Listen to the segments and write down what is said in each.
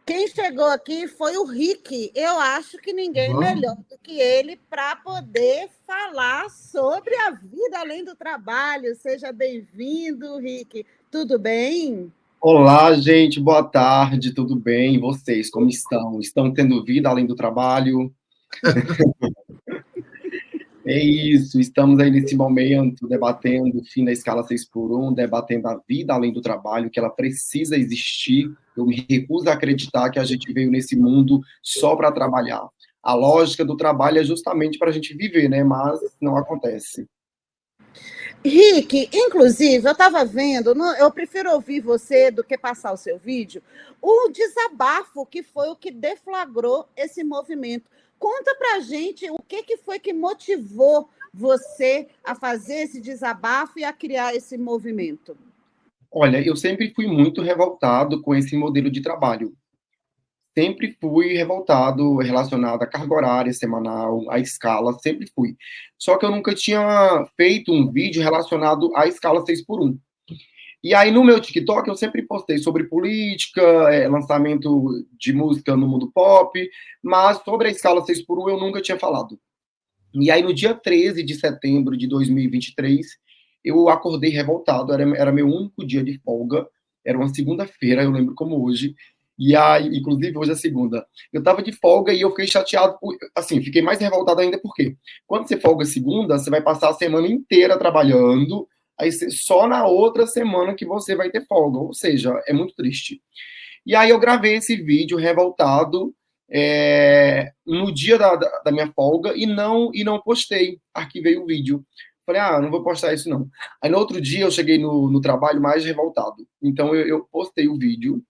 Quem chegou aqui foi o Rick. Eu acho que ninguém melhor do que ele para poder falar sobre a vida além do trabalho. Seja bem-vindo, Rick. Tudo bem? Olá, gente, boa tarde, tudo bem? E vocês, como estão? Estão tendo vida além do trabalho? É isso, estamos aí nesse momento debatendo o fim da escala 6 por 1, debatendo a vida além do trabalho, que ela precisa existir. Eu me recuso a acreditar que a gente veio nesse mundo só para trabalhar. A lógica do trabalho é justamente para a gente viver, né? Mas não acontece. Rick, inclusive, eu estava vendo, eu prefiro ouvir você do que passar o seu vídeo, o desabafo que foi o que deflagrou esse movimento. Conta pra gente o que foi que motivou você a fazer esse desabafo e a criar esse movimento. Olha, eu sempre fui muito revoltado com esse modelo de trabalho. Sempre fui revoltado relacionado à carga horária semanal, à escala, sempre fui. Só que eu nunca tinha feito um vídeo relacionado à escala 6 por 1. E aí, no meu TikTok, eu sempre postei sobre política, lançamento de música no mundo pop, mas sobre a escala 6 por 1 eu nunca tinha falado. E aí, no dia 13 de setembro de 2023, eu acordei revoltado, era meu único dia de folga, era uma segunda-feira, eu lembro como hoje, e aí, inclusive, hoje é segunda. Eu tava de folga e eu fiquei chateado, assim, fiquei mais revoltado ainda porque quando você folga segunda, você vai passar a semana inteira trabalhando, aí só na outra semana que você vai ter folga, ou seja, é muito triste. E aí eu gravei esse vídeo revoltado no dia da minha folga e não postei, arquivei o vídeo. Falei, não vou postar isso não. Aí no outro dia eu cheguei no trabalho mais revoltado. Então eu postei o vídeo,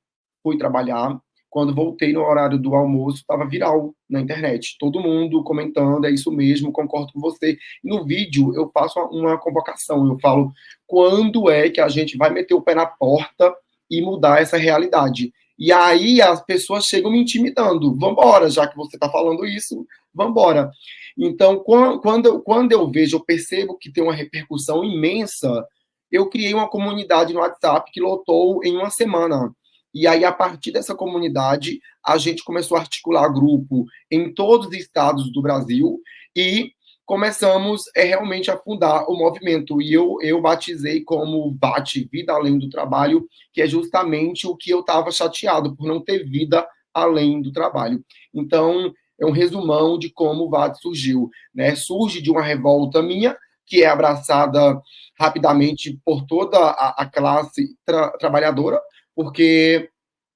fui trabalhar. Quando voltei no horário do almoço, estava viral na internet. Todo mundo comentando, é isso mesmo, concordo com você. E no vídeo eu faço uma convocação, eu falo quando é que a gente vai meter o pé na porta e mudar essa realidade. E aí as pessoas chegam me intimidando. Vambora, já que você está falando isso, vambora. Então, quando eu vejo, eu percebo que tem uma repercussão imensa, eu criei uma comunidade no WhatsApp que lotou em uma semana. E aí, a partir dessa comunidade, a gente começou a articular grupo em todos os estados do Brasil e começamos realmente a fundar o movimento. E eu batizei como Bate Vida Além do Trabalho, que é justamente o que eu estava chateado, por não ter vida além do trabalho. Então, é um resumão de como o VAT surgiu. Né? Surge de uma revolta minha, que é abraçada rapidamente por toda a classe trabalhadora, porque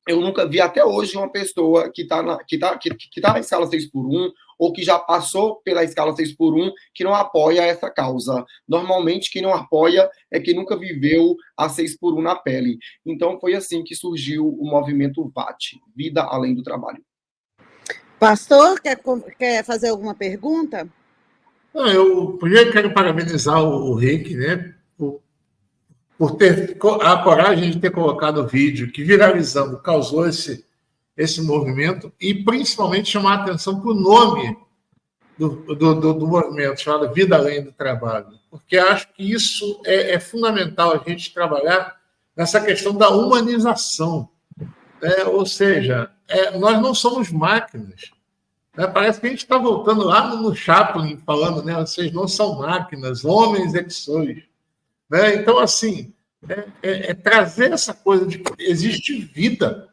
eu nunca vi até hoje uma pessoa que está na escala 6 por 1 ou que já passou pela escala 6 por 1 que não apoia essa causa. Normalmente, quem não apoia é quem nunca viveu a 6 por 1 na pele. Então, foi assim que surgiu o movimento VAT, Vida Além do Trabalho. Pastor, quer fazer alguma pergunta? Não, eu primeiro quero parabenizar o Rick, né, por ter a coragem de ter colocado o vídeo que, viralizando, causou esse movimento e, principalmente, chamar a atenção para o nome do movimento, chamado Vida Além do Trabalho, porque acho que isso é fundamental, a gente trabalhar nessa questão da humanização, né? Ou seja, nós não somos máquinas. Né? Parece que a gente está voltando lá no Chaplin, falando, né? Vocês não são máquinas, homens é que sois. Né? Então, assim, trazer essa coisa de que existe vida.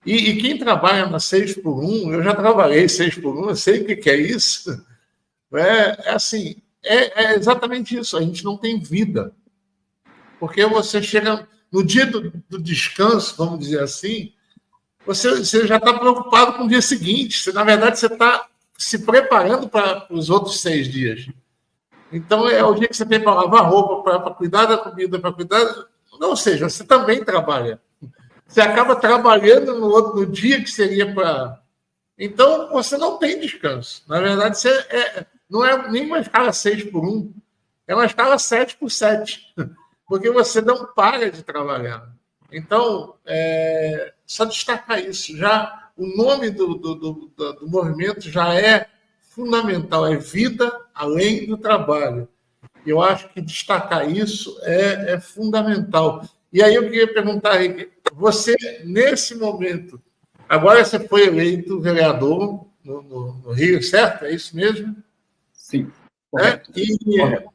E quem trabalha na 6 por 1, eu já trabalhei 6 por 1, eu sei o que é isso. É exatamente isso, a gente não tem vida. Porque você chega no dia do descanso, vamos dizer assim, você já está preocupado com o dia seguinte. Na verdade, você está se preparando para os outros 6 dias. Então, é o dia que você tem para lavar roupa, para cuidar da comida, para cuidar... Ou seja, você também trabalha. Você acaba trabalhando no dia que seria para... Então, você não tem descanso. Na verdade, não é nem uma escala 6 por 1, é uma escala 7 por 7, porque você não para de trabalhar. Então, só destacar isso. Já o nome do movimento já é fundamental, é Vida Além do Trabalho. Eu acho que destacar isso é fundamental. E aí eu queria perguntar, Henrique, você, nesse momento, Agora você foi eleito vereador no Rio, certo? É isso mesmo? Sim, correto. Correto.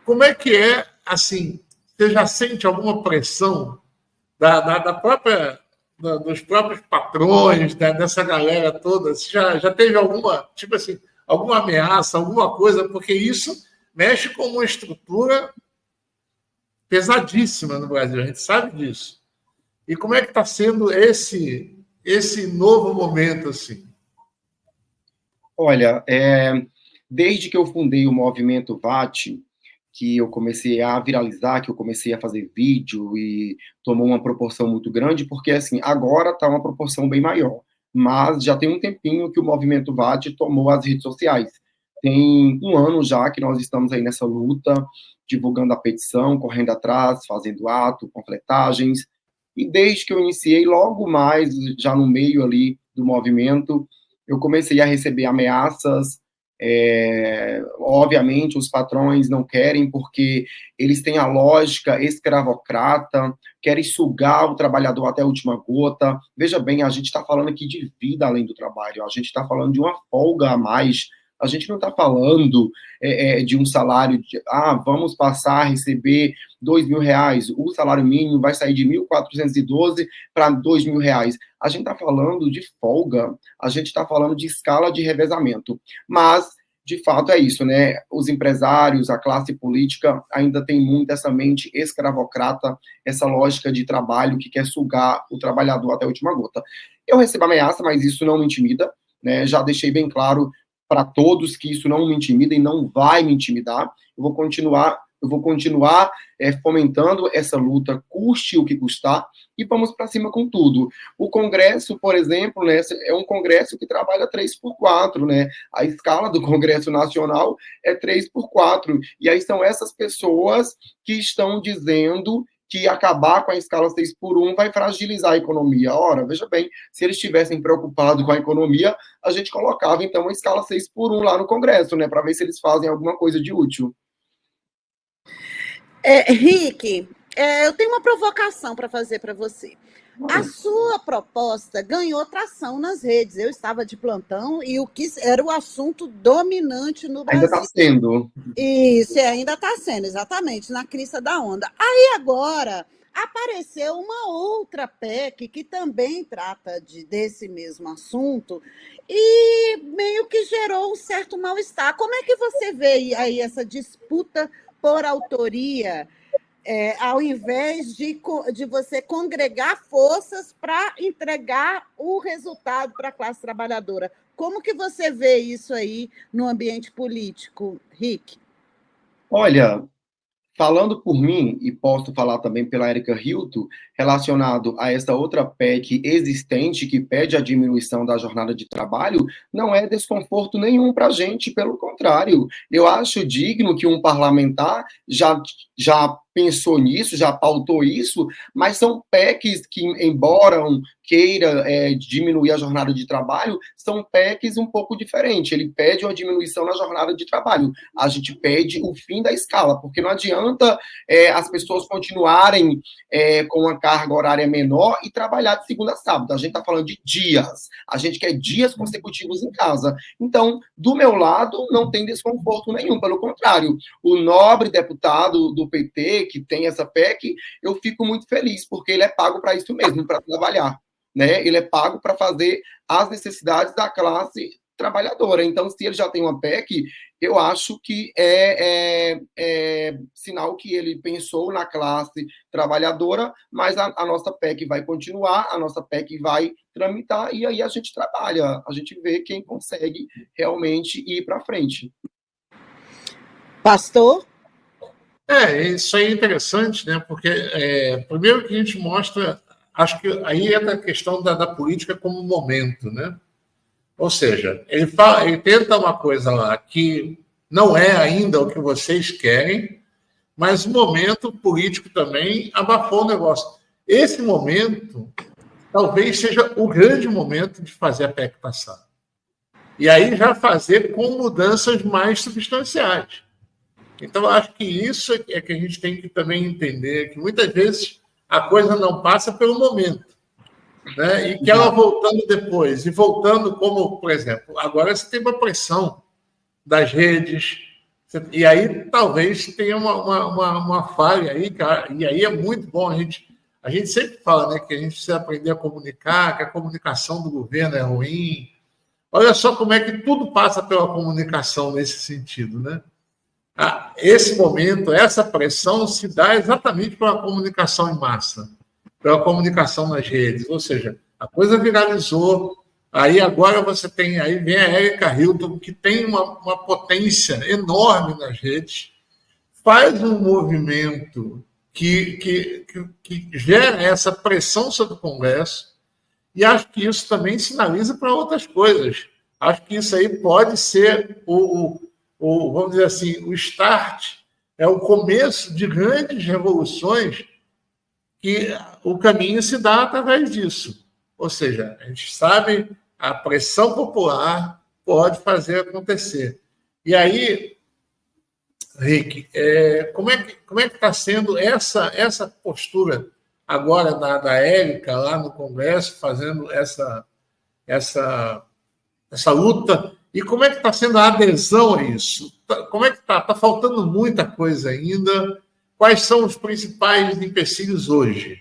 Como é que é, assim, você já sente alguma pressão da própria, dos próprios patrões, dessa galera toda? Você já teve alguma, tipo assim, alguma ameaça, alguma coisa? Porque isso mexe com uma estrutura pesadíssima no Brasil, a gente sabe disso. E como é que está sendo esse novo momento, assim? Olha, desde que eu fundei o movimento VAT, que eu comecei a viralizar, que eu comecei a fazer vídeo e tomou uma proporção muito grande, porque, assim, agora está uma proporção bem maior, mas já tem um tempinho que o movimento VAT tomou as redes sociais. Tem um ano já que nós estamos aí nessa luta, divulgando a petição, correndo atrás, fazendo ato, panfletagens, e desde que eu iniciei, logo mais, já no meio ali do movimento, eu comecei a receber ameaças. Obviamente, os patrões não querem, porque eles têm a lógica escravocrata, querem sugar o trabalhador até a última gota. Veja bem, a gente está falando aqui de vida além do trabalho, a gente está falando de uma folga a mais. A gente não está falando de um salário de, vamos passar a receber R$ 2.000, o salário mínimo vai sair de 1.412 para R$ 2.000. A gente está falando de folga, a gente está falando de escala de revezamento. Mas, de fato, é isso, né? Os empresários, a classe política ainda tem muito essa mente escravocrata, essa lógica de trabalho que quer sugar o trabalhador até a última gota. Eu recebo ameaça, mas isso não me intimida, né? Já deixei bem claro para todos que isso não me intimida e não vai me intimidar. Eu vou continuar fomentando essa luta, custe o que custar, e vamos para cima com tudo. O Congresso, por exemplo, né, é um Congresso que trabalha 3x4, né? A escala do Congresso Nacional é 3x4, e aí são essas pessoas que estão dizendo que acabar com a escala 6x1 vai fragilizar a economia. Ora, veja bem, se eles estivessem preocupados com a economia, a gente colocava, então, a escala 6x1 lá no Congresso, né, para ver se eles fazem alguma coisa de útil. Rick, eu tenho uma provocação para fazer para você. A sua proposta ganhou tração nas redes. Eu estava de plantão e era o assunto dominante no Brasil. Ainda está sendo. Isso, ainda está sendo, exatamente, na crista da onda. Aí agora apareceu uma outra PEC que também trata desse mesmo assunto e meio que gerou um certo mal-estar. Como é que você vê aí essa disputa por autoria, ao invés de você congregar forças para entregar o resultado para a classe trabalhadora? Como que você vê isso aí no ambiente político, Rick? Olha, falando por mim, e posso falar também pela Érica Hilton, relacionado a essa outra PEC existente que pede a diminuição da jornada de trabalho, não é desconforto nenhum para a gente, pelo contrário. Eu acho digno que um parlamentar já pensou nisso, já pautou isso, mas são PECs que, embora queira diminuir a jornada de trabalho, são PECs um pouco diferentes. Ele pede uma diminuição na jornada de trabalho. A gente pede o fim da escala, porque não adianta as pessoas continuarem com uma carga horária menor e trabalhar de segunda a sábado. A gente está falando de dias. A gente quer dias consecutivos em casa. Então, do meu lado, não tem desconforto nenhum. Pelo contrário, o nobre deputado do PT, que tem essa PEC, eu fico muito feliz, porque ele é pago para isso mesmo, para trabalhar. Né? Ele é pago para fazer as necessidades da classe trabalhadora. Então, se ele já tem uma PEC, eu acho que é sinal que ele pensou na classe trabalhadora, mas a nossa PEC vai continuar, a nossa PEC vai tramitar, e aí a gente trabalha, a gente vê quem consegue realmente ir para frente. Pastor? Isso aí é interessante, né? Porque, primeiro que a gente mostra, acho que aí entra a questão da política como momento, né? Ou seja, ele tenta uma coisa lá que não é ainda o que vocês querem, mas o momento político também abafou o negócio. Esse momento talvez seja o grande momento de fazer a PEC passar. E aí já fazer com mudanças mais substanciais. Então, acho que isso é que a gente tem que também entender, que muitas vezes a coisa não passa pelo momento. né? E que ela voltando depois, e voltando como, por exemplo, agora você tem uma pressão das redes, e aí talvez tenha uma falha aí, cara, e aí é muito bom a gente sempre fala, né, que a gente precisa aprender a comunicar, que a comunicação do governo é ruim. Olha só como é que tudo passa pela comunicação nesse sentido, né? Esse momento, essa pressão se dá exatamente pela comunicação em massa, pela comunicação nas redes, ou seja, a coisa viralizou, aí agora você tem, aí vem a Erika Hilton, que tem uma potência enorme nas redes, faz um movimento que gera essa pressão sobre o Congresso, e acho que isso também sinaliza para outras coisas. Acho que isso aí pode ser vamos dizer assim, o start, é o começo de grandes revoluções, que o caminho se dá através disso. Ou seja, a gente sabe, a pressão popular pode fazer acontecer. E aí, Rick, como é que está sendo essa postura agora da Érica lá no Congresso, fazendo essa luta, e como é que está sendo a adesão a isso? Como é que está? Está faltando muita coisa ainda. Quais são os principais empecilhos hoje?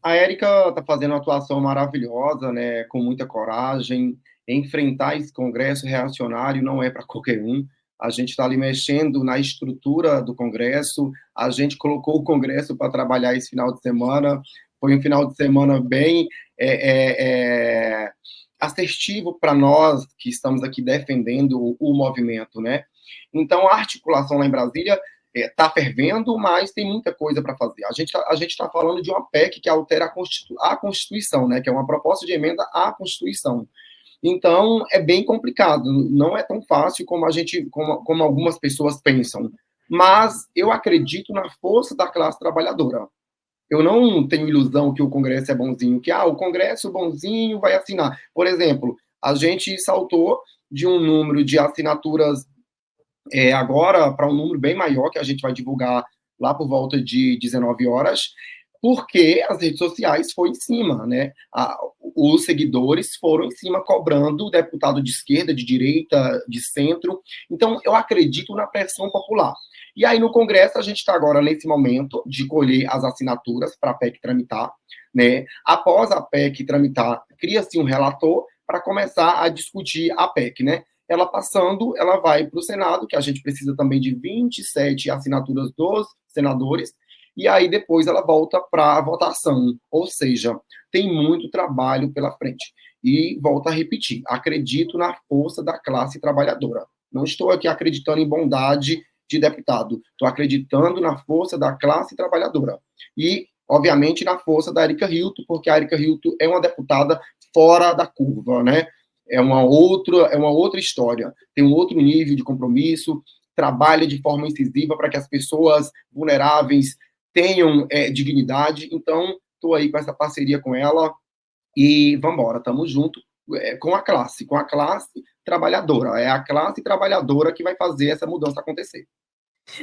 A Érica está fazendo uma atuação maravilhosa, né, com muita coragem. Enfrentar esse Congresso reacionário não é para qualquer um. A gente está ali mexendo na estrutura do Congresso, a gente colocou o Congresso para trabalhar esse final de semana. Foi um final de semana bem assertivo para nós que estamos aqui defendendo o movimento, né? Então, a articulação lá em Brasília está fervendo, mas tem muita coisa para fazer. A gente está falando de uma PEC que altera a Constituição, né? Que é uma proposta de emenda à Constituição. Então, é bem complicado. Não é tão fácil como algumas pessoas pensam. Mas eu acredito na força da classe trabalhadora. Eu não tenho ilusão que o Congresso é bonzinho, que o Congresso bonzinho vai assinar. Por exemplo, a gente saltou de um número de assinaturas agora para um número bem maior, que a gente vai divulgar lá por volta de 19 horas, porque as redes sociais foram em cima, né? Os seguidores foram em cima cobrando o deputado de esquerda, de direita, de centro. Então, eu acredito na pressão popular. E aí, no Congresso, a gente está agora nesse momento de colher as assinaturas para a PEC tramitar, né? Após a PEC tramitar, cria-se um relator para começar a discutir a PEC, né? Ela passando, ela vai para o Senado, que a gente precisa também de 27 assinaturas dos senadores, e aí depois ela volta para a votação. Ou seja, tem muito trabalho pela frente. E volto a repetir, acredito na força da classe trabalhadora. Não estou aqui acreditando em bondade de deputado, estou acreditando na força da classe trabalhadora. E, obviamente, na força da Erika Hilton, porque a Erika Hilton é uma deputada fora da curva, né? É uma outra história, tem um outro nível de compromisso, trabalha de forma incisiva para que as pessoas vulneráveis tenham dignidade. Então, estou aí com essa parceria com ela e vamos embora, estamos juntos com a classe trabalhadora. É a classe trabalhadora que vai fazer essa mudança acontecer.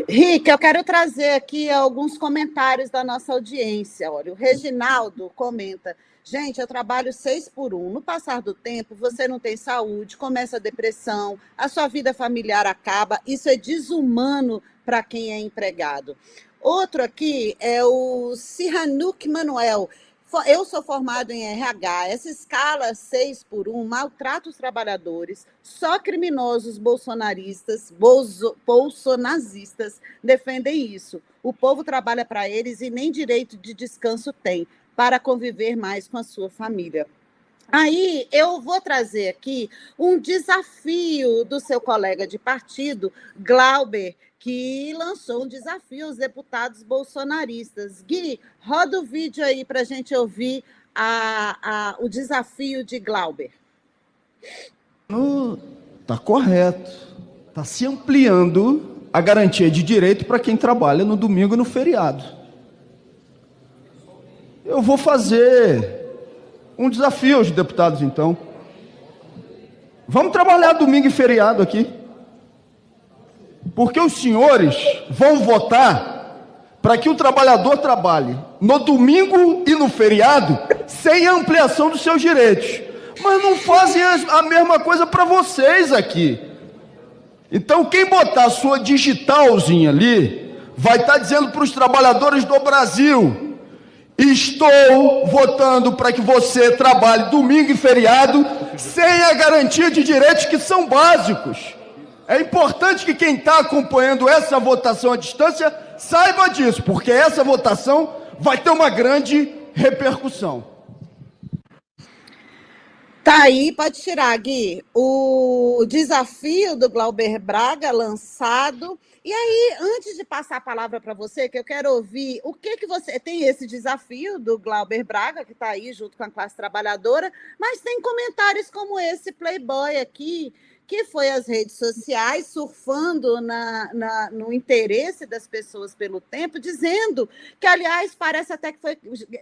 Rick, eu quero trazer aqui alguns comentários da nossa audiência. Olha, o Reginaldo comenta: gente, eu trabalho 6x1. No passar do tempo, você não tem saúde, começa a depressão, a sua vida familiar acaba. Isso é desumano para quem é empregado. Outro aqui é o Sihanouk Manuel. Eu sou formado em RH. Essa escala 6x1 maltrata os trabalhadores. Só criminosos bolsonaristas, bolsonazistas defendem isso. O povo trabalha para eles e nem direito de descanso tem para conviver mais com a sua família. Aí eu vou trazer aqui um desafio do seu colega de partido, Glauber, que lançou um desafio aos deputados bolsonaristas. Gui, roda o vídeo aí para a gente ouvir o desafio de Glauber. Está correto. Está se ampliando a garantia de direito para quem trabalha no domingo e no feriado. Eu vou fazer um desafio aos deputados, então. Vamos trabalhar domingo e feriado aqui. Porque os senhores vão votar para que o trabalhador trabalhe no domingo e no feriado sem ampliação dos seus direitos. Mas não fazem a mesma coisa para vocês aqui. Então, quem botar a sua digitalzinha ali, vai estar dizendo para os trabalhadores do Brasil: estou votando para que você trabalhe domingo e feriado sem a garantia de direitos que são básicos. É importante que quem está acompanhando essa votação à distância saiba disso, porque essa votação vai ter uma grande repercussão. Tá aí, pode tirar, Gui, o desafio do Glauber Braga lançado. E aí, antes de passar a palavra para você, que eu quero ouvir o que você... Tem esse desafio do Glauber Braga, que está aí junto com a classe trabalhadora, mas tem comentários como esse playboy aqui, que foi às redes sociais, surfando no interesse das pessoas pelo tempo, dizendo que, aliás, parece até que foi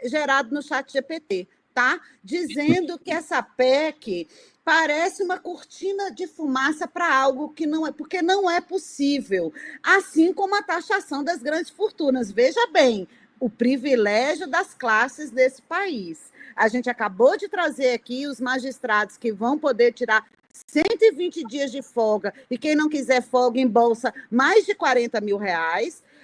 gerado no ChatGPT, tá? Dizendo que essa PEC parece uma cortina de fumaça para algo que não é, porque não é possível, assim como a taxação das grandes fortunas. Veja bem, o privilégio das classes desse país. A gente acabou de trazer aqui os magistrados que vão poder tirar 120 dias de folga, e quem não quiser folga em bolsa, mais de R$40 mil.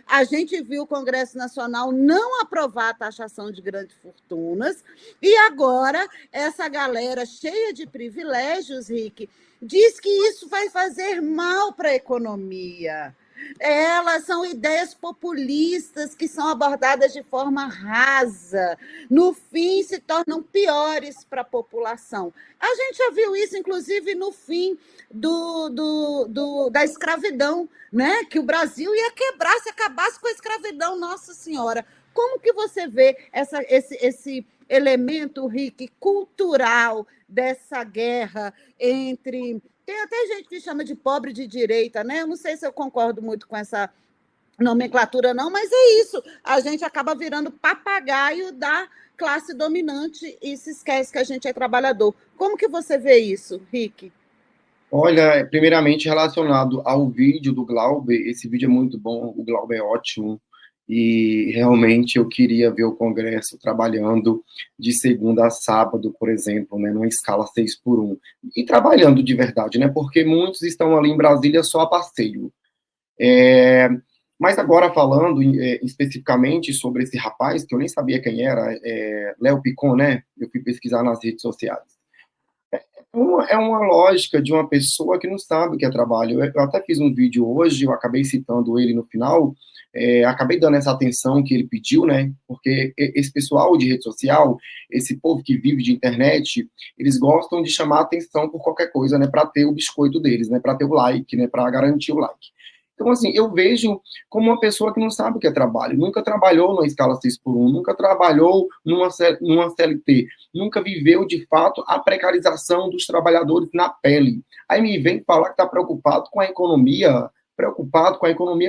A gente viu o Congresso Nacional não aprovar a taxação de grandes fortunas, e agora essa galera cheia de privilégios, Rick, diz que isso vai fazer mal para a economia. Elas são ideias populistas que são abordadas de forma rasa. No fim, se tornam piores para a população. A gente já viu isso, inclusive, no fim da escravidão, né? Que o Brasil ia quebrar se acabasse com a escravidão, Nossa Senhora. Como que você vê esse elemento, Rick, cultural dessa guerra entre... Tem até gente que chama de pobre de direita, né? Eu não sei se eu concordo muito com essa nomenclatura, não, mas é isso. A gente acaba virando papagaio da classe dominante e se esquece que a gente é trabalhador. Como que você vê isso, Rick? Olha, primeiramente relacionado ao vídeo do Glauber, esse vídeo é muito bom, o Glauber é ótimo, e realmente eu queria ver o Congresso trabalhando de segunda a sábado, por exemplo, né, numa escala 6x1, e trabalhando de verdade, né, porque muitos estão ali em Brasília só a passeio. Mas agora falando especificamente sobre esse rapaz, que eu nem sabia quem era, Léo Picon, né, eu fui pesquisar nas redes sociais. É uma lógica de uma pessoa que não sabe o que é trabalho. Eu até fiz um vídeo hoje, eu acabei citando ele no final, acabei dando essa atenção que ele pediu, né? Porque esse pessoal de rede social, esse povo que vive de internet, eles gostam de chamar atenção por qualquer coisa, né? Para ter o biscoito deles, né? Para ter o like, né? Para garantir o like. Então, assim, eu vejo como uma pessoa que não sabe o que é trabalho, nunca trabalhou numa escala 6x1, nunca trabalhou numa CLT, nunca viveu, de fato, a precarização dos trabalhadores na pele. Aí me vem falar que está preocupado com a economia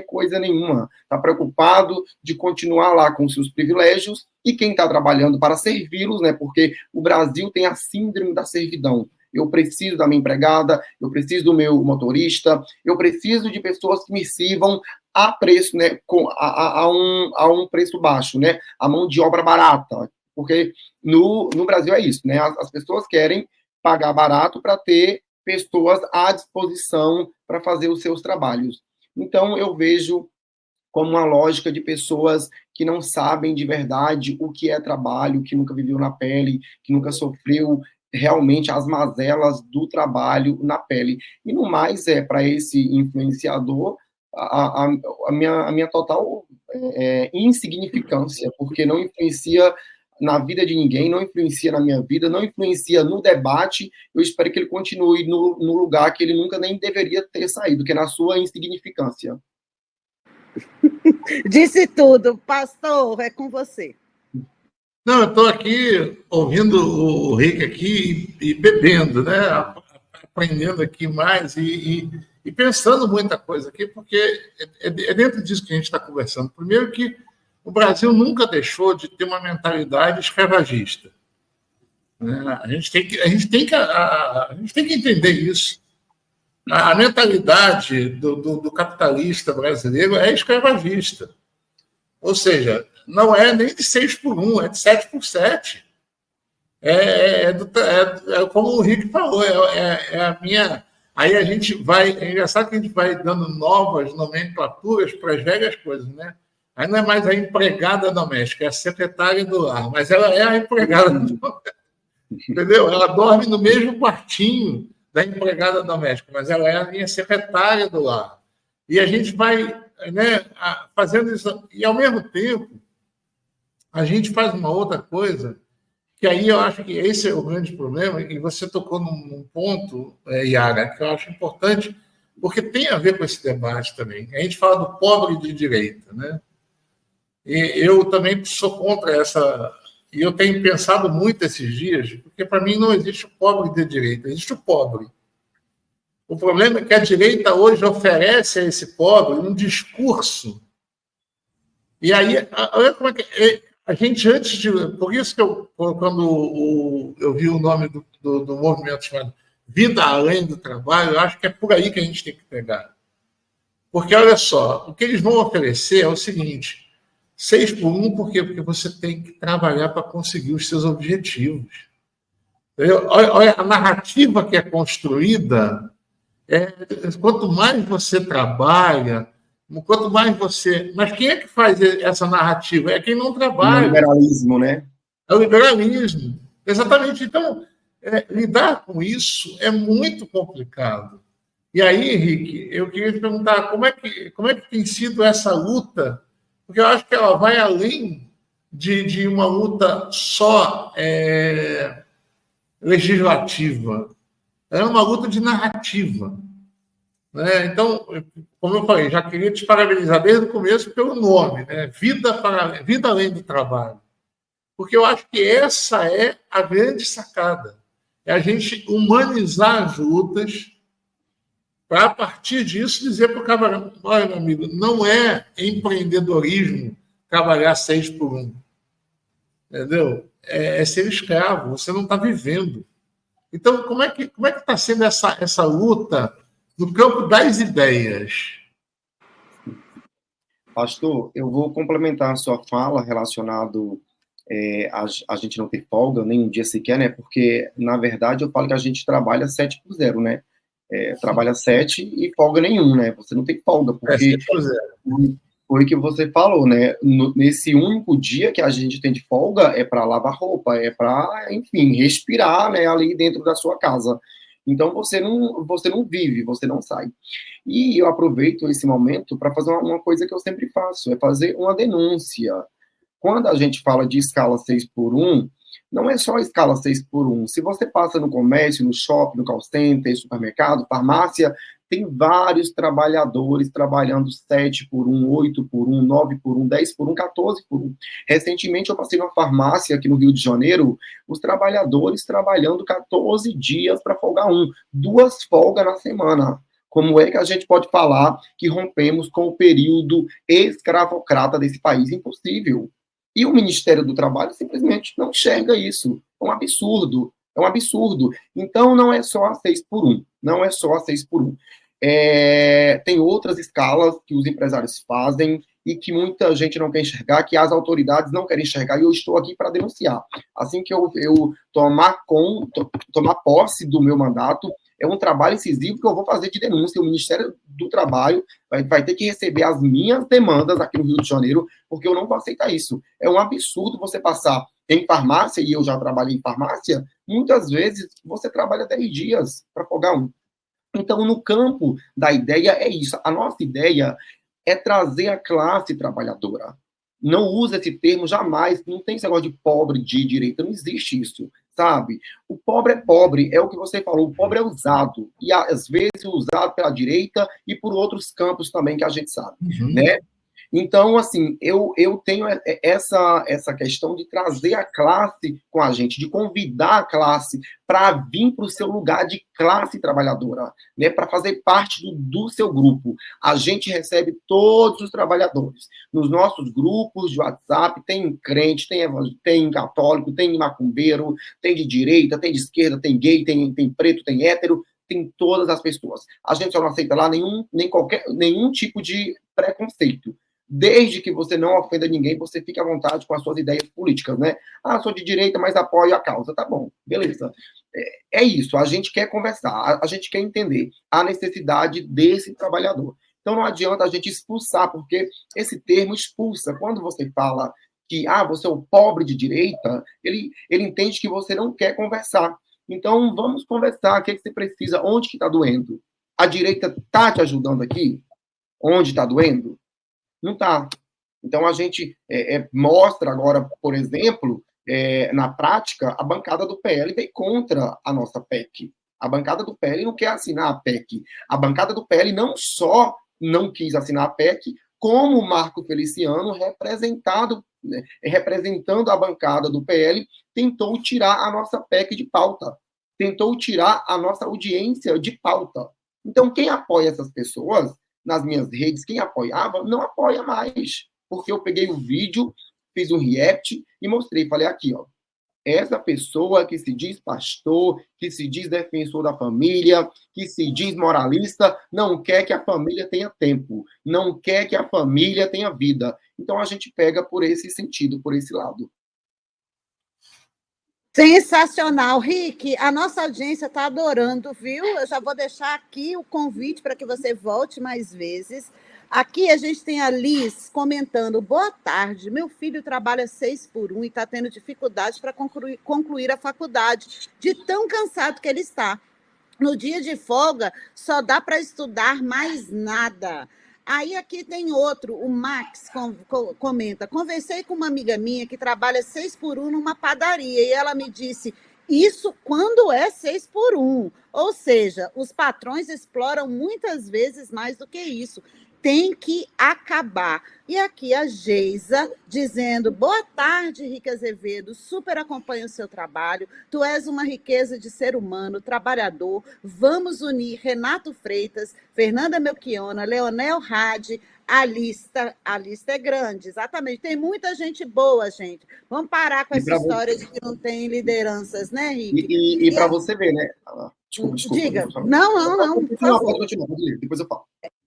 coisa nenhuma. Está preocupado de continuar lá com seus privilégios e quem está trabalhando para servi-los, né? Porque o Brasil tem a síndrome da servidão. Eu preciso da minha empregada, eu preciso do meu motorista, eu preciso de pessoas que me sirvam a preço, né, a um preço baixo, né, a mão de obra barata, porque no Brasil é isso, né, as pessoas querem pagar barato para ter pessoas à disposição para fazer os seus trabalhos. Então, eu vejo como uma lógica de pessoas que não sabem de verdade o que é trabalho, que nunca viveu na pele, que nunca sofreu realmente as mazelas do trabalho na pele. E no mais, para esse influenciador, a minha total insignificância, porque não influencia na vida de ninguém, não influencia na minha vida, não influencia no debate. Eu espero que ele continue no lugar que ele nunca nem deveria ter saído, que é na sua insignificância. Disse tudo. Pastor, é com você. Não, eu estou aqui ouvindo o Rick aqui e bebendo, né? Aprendendo aqui mais e pensando muita coisa aqui, porque é dentro disso que a gente está conversando. Primeiro que o Brasil nunca deixou de ter uma mentalidade escravagista. Né? A gente tem que entender isso. A mentalidade do capitalista brasileiro é escravagista. Ou seja, não é nem de 6 por 1, é de 7 por 7. É como o Rick falou, é a minha... Aí a gente vai... É engraçado que a gente vai dando novas nomenclaturas para as velhas coisas, né? Aí não é mais a empregada doméstica, é a secretária do lar, mas ela é a empregada doméstica, entendeu? Ela dorme no mesmo quartinho da empregada doméstica, mas ela é a minha secretária do lar. E a gente vai, né, fazendo isso, e ao mesmo tempo a gente faz uma outra coisa, que aí eu acho que esse é o grande problema, e você tocou num ponto, Yara, que eu acho importante, porque tem a ver com esse debate também. A gente fala do pobre de direita, né? E eu também sou contra essa... E eu tenho pensado muito esses dias, porque para mim não existe o pobre de direita, existe o pobre. O problema é que a direita hoje oferece a esse pobre um discurso. E aí, olha como é que... A gente, antes de... Por isso que quando eu vi o nome do movimento chamado Vida Além do Trabalho, eu acho que é por aí que a gente tem que pegar. Porque, olha só, o que eles vão oferecer é o seguinte: 6 por 1, por quê? Porque você tem que trabalhar para conseguir os seus objetivos. Olha, a narrativa que é construída, quanto mais você trabalha, quanto mais você... Mas quem é que faz essa narrativa? É quem não trabalha. O liberalismo, né? É o liberalismo. Exatamente. Então, lidar com isso é muito complicado. E aí, Henrique, eu queria te perguntar como é que tem sido essa luta, porque eu acho que ela vai além de uma luta só legislativa. É uma luta de narrativa. Né? Então, como eu falei, já queria te parabenizar desde o começo pelo nome, né? Vida Além do Trabalho. Porque eu acho que essa é a grande sacada. É a gente humanizar as lutas para, a partir disso, dizer para o camarada: olha, meu amigo, não é empreendedorismo trabalhar 6 por 1. Entendeu? É ser escravo, você não está vivendo. Então, como é que está sendo essa luta no campo das ideias? Pastor, eu vou complementar a sua fala relacionado a gente não ter folga nem um dia sequer, né? Porque, na verdade, eu falo que a gente trabalha 7 por 0, né? Trabalha 7 e folga nenhum, né? Você não tem folga, porque foi o que você falou, né? Nesse único dia que a gente tem de folga é para lavar roupa, é para, enfim, respirar, né, ali dentro da sua casa. Então você não vive, você não sai. E eu aproveito esse momento para fazer uma coisa que eu sempre faço, é fazer uma denúncia. Quando a gente fala de escala 6 por 1, não é só escala 6 por 1. Se você passa no comércio, no shopping, no call center, supermercado, farmácia, tem vários trabalhadores trabalhando 7 por 1, 8 por 1, 9 por 1, 10 por 1, 14 por 1. Recentemente eu passei numa farmácia aqui no Rio de Janeiro, os trabalhadores trabalhando 14 dias para folgar 1, 2 folgas na semana. Como é que a gente pode falar que rompemos com o período escravocrata desse país? Impossível. E o Ministério do Trabalho simplesmente não enxerga isso. É um absurdo. É um absurdo. Então, não é só a 6 por 1. Não é só a 6 por 1. Tem outras escalas que os empresários fazem e que muita gente não quer enxergar, que as autoridades não querem enxergar, e eu estou aqui para denunciar. Assim que eu tomar posse do meu mandato, é um trabalho incisivo que eu vou fazer de denúncia. O Ministério do Trabalho vai ter que receber as minhas demandas aqui no Rio de Janeiro, porque eu não vou aceitar isso. É um absurdo você passar em farmácia, e eu já trabalhei em farmácia, muitas vezes você trabalha 10 dias para folgar 1. Então, no campo da ideia é isso. A nossa ideia é trazer a classe trabalhadora. Não usa esse termo jamais, não tem esse negócio de pobre de direita, não existe isso, sabe? O pobre é pobre, é o que você falou, o pobre é usado, e às vezes usado pela direita e por outros campos também que a gente sabe, né? Então, assim, eu tenho essa questão de trazer a classe com a gente, de convidar a classe para vir para o seu lugar de classe trabalhadora, né, para fazer parte do seu grupo. A gente recebe todos os trabalhadores. Nos nossos grupos de WhatsApp tem crente, tem católico, tem macumbeiro, tem de direita, tem de esquerda, tem gay, tem preto, tem hétero, tem todas as pessoas. A gente só não aceita lá nenhum tipo de preconceito. Desde que você não ofenda ninguém, você fique à vontade com as suas ideias políticas, né? Ah, sou de direita, mas apoio a causa. Tá bom, beleza. É isso, a gente quer conversar, a gente quer entender a necessidade desse trabalhador. Então não adianta a gente expulsar, porque esse termo expulsa. Quando você fala que você é o pobre de direita, ele entende que você não quer conversar. Então vamos conversar, o que você precisa, onde que está doendo? A direita está te ajudando aqui? Onde está doendo? Não está. Então, a gente mostra agora, por exemplo, na prática, a bancada do PL veio contra a nossa PEC. A bancada do PL não quer assinar a PEC. A bancada do PL não só não quis assinar a PEC, como o Marco Feliciano, representando a bancada do PL, tentou tirar a nossa PEC de pauta. Tentou tirar a nossa audiência de pauta. Então, quem apoia essas pessoas nas minhas redes, quem apoiava, não apoia mais. Porque eu peguei o vídeo, fiz um react e mostrei, falei aqui, ó, essa pessoa que se diz pastor, que se diz defensor da família, que se diz moralista, não quer que a família tenha tempo, não quer que a família tenha vida. Então a gente pega por esse sentido, por esse lado. Sensacional, Rick. A nossa audiência está adorando, viu? Eu já vou deixar aqui o convite para que você volte mais vezes. Aqui a gente tem a Liz comentando: boa tarde, meu filho trabalha 6x1 e está tendo dificuldade para concluir a faculdade, de tão cansado que ele está. No dia de folga, só dá para estudar mais nada. Aí aqui tem outro, o Max comenta: conversei com uma amiga minha que trabalha 6x1 numa padaria e ela me disse, isso quando é 6x1. Ou seja, os patrões exploram muitas vezes mais do que isso. Tem que acabar. E aqui a Geisa dizendo: boa tarde, Rick Azevedo, super acompanho o seu trabalho, tu és uma riqueza de ser humano, trabalhador, vamos unir Renato Freitas, Fernanda Melchiona, Leonel Hadi, a lista é grande, exatamente, tem muita gente boa, gente. Vamos parar com essa história de que não tem lideranças, né, Rick? E para você ver, né? Desculpa. Diga. Não, por favor. Pode continuar, depois eu falo.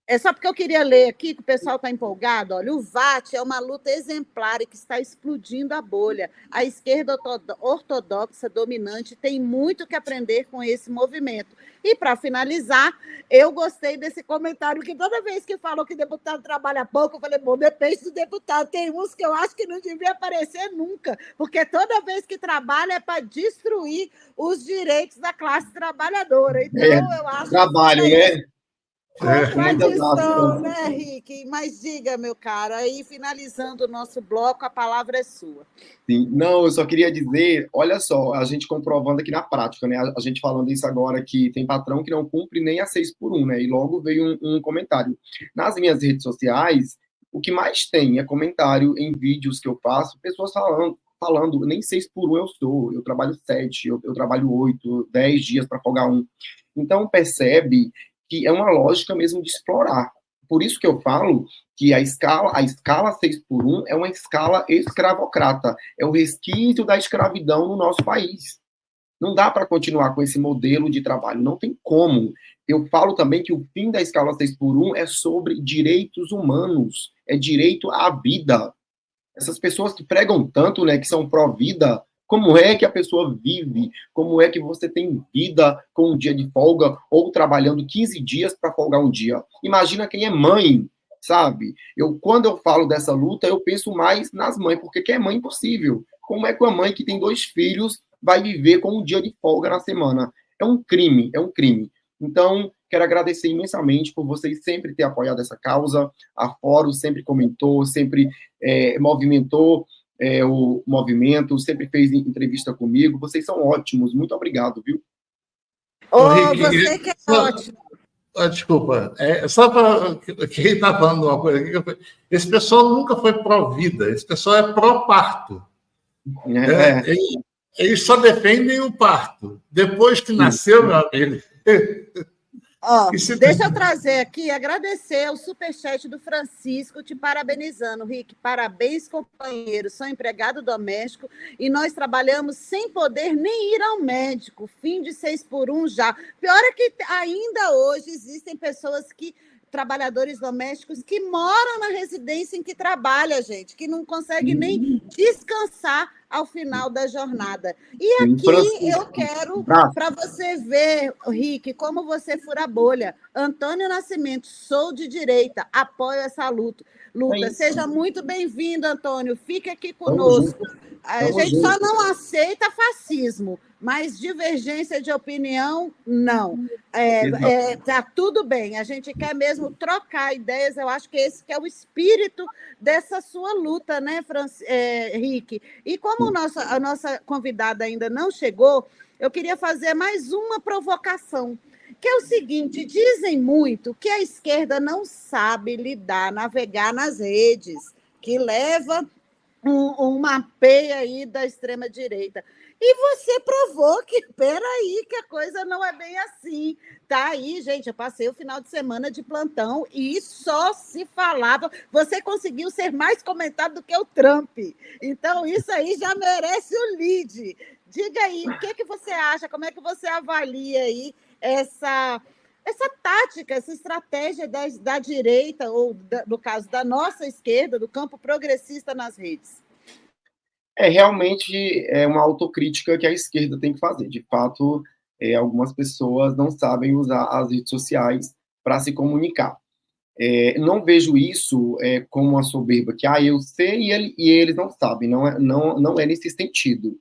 É só porque eu queria ler aqui, que o pessoal está empolgado. Olha, o VAT é uma luta exemplar e que está explodindo a bolha. A esquerda ortodoxa dominante tem muito que aprender com esse movimento. E, para finalizar, eu gostei desse comentário, que toda vez que falou que deputado trabalha pouco, eu falei, bom, depende do deputado. Tem uns que eu acho que não devia aparecer nunca, porque toda vez que trabalha é para destruir os direitos da classe trabalhadora. Então, eu acho trabalho, que... né? Contradição, né, Rick? Mas diga, meu caro, aí finalizando o nosso bloco, a palavra é sua. Sim. Não, eu só queria dizer, olha só, a gente comprovando aqui na prática, né? A gente falando isso agora, que tem patrão que não cumpre nem a 6x1, né? E logo veio um comentário. Nas minhas redes sociais, o que mais tem é comentário em vídeos que eu faço, pessoas falando nem 6x1 eu trabalho 7, eu trabalho 8, 10 dias para folgar 1. Então, percebe que é uma lógica mesmo de explorar. Por isso que eu falo que a escala 6x1 é uma escala escravocrata, é o resquício da escravidão no nosso país. Não dá para continuar com esse modelo de trabalho, não tem como. Eu falo também que o fim da escala 6x1 é sobre direitos humanos, é direito à vida. Essas pessoas que pregam tanto, né, que são pró-vida, como é que a pessoa vive? Como é que você tem vida com um dia de folga ou trabalhando 15 dias para folgar um dia? Imagina quem é mãe, sabe? Quando eu falo dessa luta, eu penso mais nas mães, porque que é mãe impossível. Como é que uma mãe que tem 2 filhos vai viver com um dia de folga na semana? É um crime, é um crime. Então, quero agradecer imensamente por vocês sempre ter apoiado essa causa. A Fórum sempre comentou, sempre movimentou o movimento, sempre fez entrevista comigo. Vocês são ótimos. Muito obrigado, viu? Rick, você que é ótimo. Desculpa, só para quem está falando uma coisa aqui, esse pessoal nunca foi pró-vida, esse pessoal é pró-parto. Eles só defendem o parto. Depois que nasceu, meu amigo... Deixa eu trazer aqui, agradecer o superchat do Francisco, te parabenizando, Rick. Parabéns, companheiro. Sou empregado doméstico e nós trabalhamos sem poder nem ir ao médico. Fim de 6x1 já. Pior é que ainda hoje existem pessoas que trabalhadores domésticos que moram na residência em que trabalha, gente, que não consegue nem descansar ao final da jornada. E aqui eu quero, para você ver, Rick, como você fura a bolha. Antônio Nascimento, sou de direita, apoio essa luta. Seja muito bem-vindo, Antônio. Fique aqui conosco. A gente só não aceita fascismo, mas divergência de opinião, não. Tá tudo bem. A gente quer mesmo trocar ideias. Eu acho que esse que é o espírito dessa sua luta, né, Rick? E como a nossa convidada ainda não chegou, eu queria fazer mais uma provocação, que é o seguinte: dizem muito que a esquerda não sabe navegar nas redes, que leva uma peia aí da extrema-direita. E você provou que, peraí, que a coisa não é bem assim. Tá aí, gente, eu passei o final de semana de plantão e só se falava. Você conseguiu ser mais comentado do que o Trump. Então, isso aí já merece o lead. Diga aí, o que você acha, como é que você avalia aí essa tática, essa estratégia da direita, ou, no caso, da nossa esquerda, do campo progressista nas redes? Realmente é uma autocrítica que a esquerda tem que fazer. De fato, algumas pessoas não sabem usar as redes sociais para se comunicar. Não vejo isso como uma soberba, que eu sei e eles não sabem. Não é nesse sentido.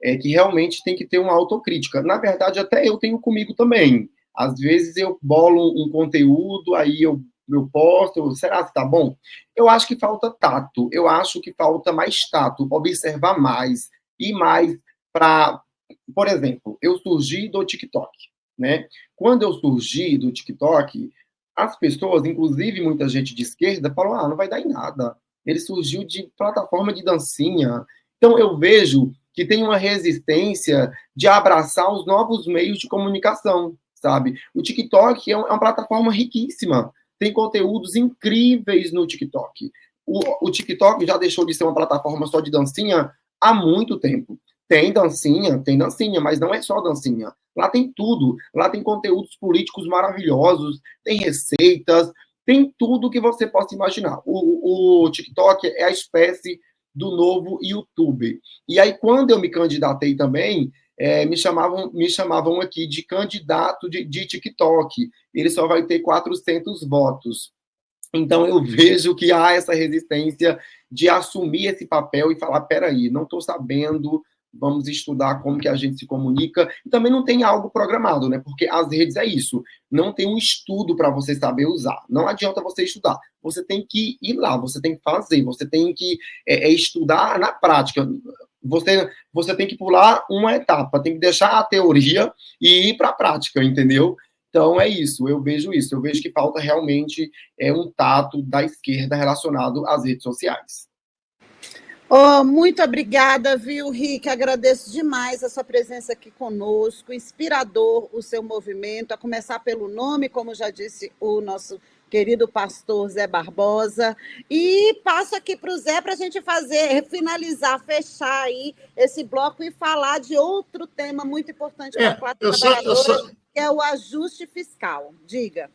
É que realmente tem que ter uma autocrítica. Na verdade, até eu tenho comigo também. Às vezes eu bolo um conteúdo, aí eu posto, será que tá bom? Eu acho que falta tato, eu acho que falta mais tato, observar mais, e mais para... Por exemplo, eu surgi do TikTok, né? Quando eu surgi do TikTok, as pessoas, inclusive muita gente de esquerda, falou, não vai dar em nada. Ele surgiu de plataforma de dancinha. Então eu vejo que tem uma resistência de abraçar os novos meios de comunicação, sabe? O TikTok é uma plataforma riquíssima, tem conteúdos incríveis no TikTok. O TikTok já deixou de ser uma plataforma só de dancinha há muito tempo. Tem dancinha, mas não é só dancinha. Lá tem tudo. Lá tem conteúdos políticos maravilhosos, tem receitas, tem tudo que você possa imaginar. O TikTok é a espécie do novo YouTube. E aí, quando eu me candidatei também, me chamavam aqui de candidato de TikTok. Ele só vai ter 400 votos. Então, eu vejo que há essa resistência de assumir esse papel e falar, peraí, não estou sabendo, vamos estudar como que a gente se comunica. E também não tem algo programado, né? Porque as redes é isso. Não tem um estudo para você saber usar. Não adianta você estudar. Você tem que ir lá, você tem que fazer, você tem que estudar na prática. Você tem que pular uma etapa, tem que deixar a teoria e ir para a prática, entendeu? Então, é isso, eu vejo que falta realmente um tato da esquerda relacionado às redes sociais. Muito obrigada, viu, Rick? Agradeço demais a sua presença aqui conosco, inspirador o seu movimento, a começar pelo nome, como já disse o nosso querido pastor Zé Barbosa, e passo aqui para o Zé para a gente finalizar, fechar aí esse bloco e falar de outro tema muito importante para a classe trabalhadora, que é o ajuste fiscal. Diga.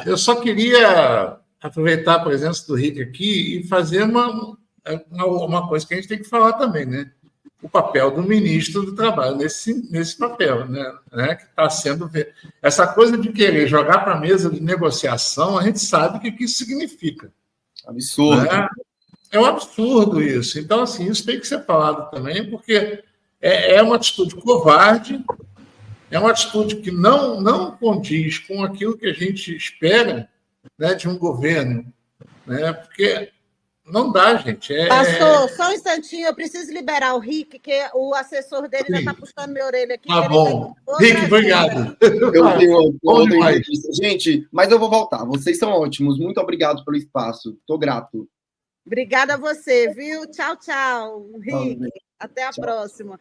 Eu só queria aproveitar a presença do Rick aqui e fazer uma coisa que a gente tem que falar também, né? O papel do ministro do Trabalho nesse papel, né? Que está sendo... Essa coisa de querer jogar para a mesa de negociação, a gente sabe o que isso significa. Absurdo. Né? É um absurdo isso. Então, assim, isso tem que ser falado também, porque é uma atitude covarde, é uma atitude que não condiz com aquilo que a gente espera, né, de um governo, né? Porque... Não dá, gente. Pastor, só um instantinho, eu preciso liberar o Rick, que o assessor dele já está puxando minha orelha aqui. Tá bom. Rick, obrigado. Eu tenho outra notícia. Gente, mas eu vou voltar. Vocês são ótimos. Muito obrigado pelo espaço. Estou grato. Obrigada a você, viu? Tchau, tchau, Rick. Até a próxima.